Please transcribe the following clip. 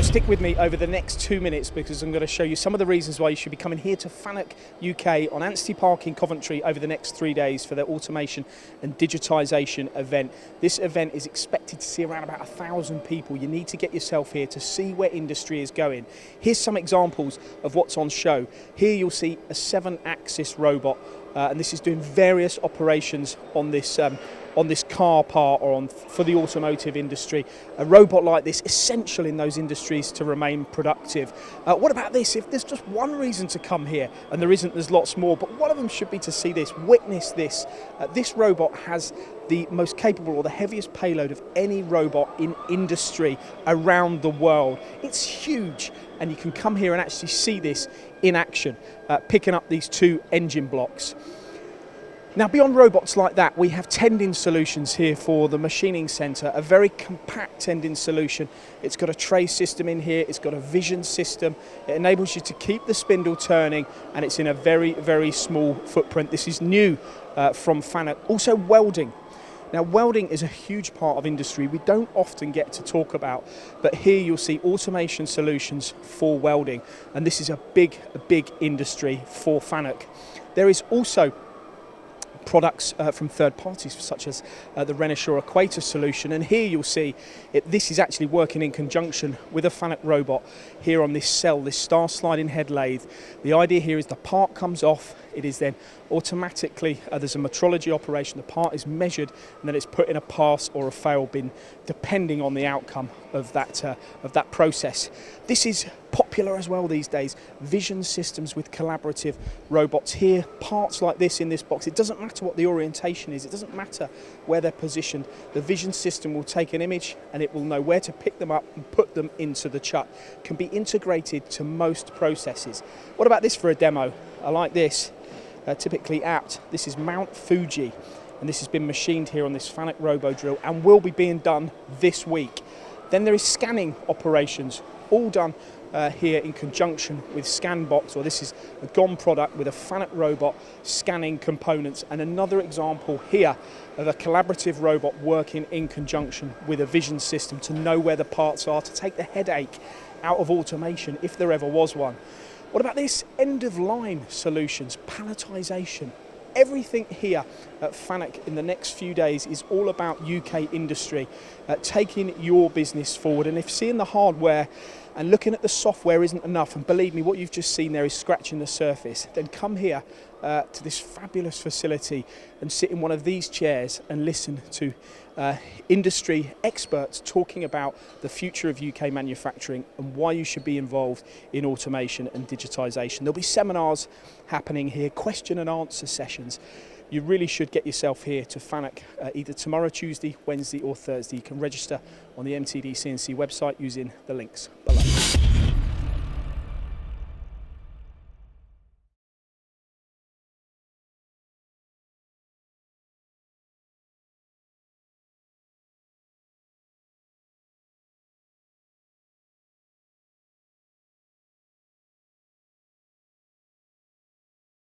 So stick with me over the next 2 minutes because I'm going to show you some of the reasons why you should be coming here to FANUC UK on Anstey Park in Coventry over the next 3 days for their automation and digitisation event. This event is expected to see around about 1,000 people. You need to get yourself here to see where industry is going. Here's some examples of what's on show. Here you'll see a 7-axis robot and this is doing various operations on this car part or for the automotive industry. A robot like this, essential in those industries to remain productive. What about this? If there's just one reason to come here, and there isn't, there's lots more, but one of them should be to see this, witness this. This robot has the most capable or the heaviest payload of any robot in industry around the world. It's huge, and you can come here and actually see this in action, picking up these 2 engine blocks. Now, beyond robots like that, we have tending solutions here for the machining centre, a very compact tending solution. It's got a tray system in here, it's got a vision system, it enables you to keep the spindle turning, and it's in a very, very small footprint. This is new from FANUC. Also welding. Now, welding is a huge part of industry we don't often get to talk about, but here you'll see automation solutions for welding, and this is a big industry for FANUC. There is also products from third parties such as the Renishaw Equator solution, and here you'll see this is actually working in conjunction with a FANUC robot here on this cell, this star sliding head lathe. The idea here is the part comes off, it is then automatically, there's a metrology operation, the part is measured and then it's put in a pass or a fail bin depending on the outcome of that process. This is popular as well these days, vision systems with collaborative robots here, parts like this in this box. It doesn't matter what the orientation is, it doesn't matter where they're positioned, the vision system will take an image and it will know where to pick them up and put them into the chuck. Can be integrated to most processes. What about this for a demo? I like this, typically apt. This is Mount Fuji, and this has been machined here on this FANUC robo drill and will be being done this week. Then there is scanning operations, all done here in conjunction with ScanBox, or this is a GOM product with a FANUC robot scanning components, and another example here of a collaborative robot working in conjunction with a vision system to know where the parts are, to take the headache out of automation if there ever was one. What about this? End-of-line solutions, palletisation. Everything here at FANUC in the next few days is all about UK industry, taking your business forward. And if seeing the hardware and looking at the software isn't enough, and believe me, what you've just seen there is scratching the surface, then come here to this fabulous facility and sit in one of these chairs and listen to industry experts talking about the future of UK manufacturing and why you should be involved in automation and digitisation. There'll be seminars happening here, question and answer sessions. You really should get yourself here to FANUC either tomorrow, Tuesday, Wednesday or Thursday. You can register on the MTDCNC website using the links below.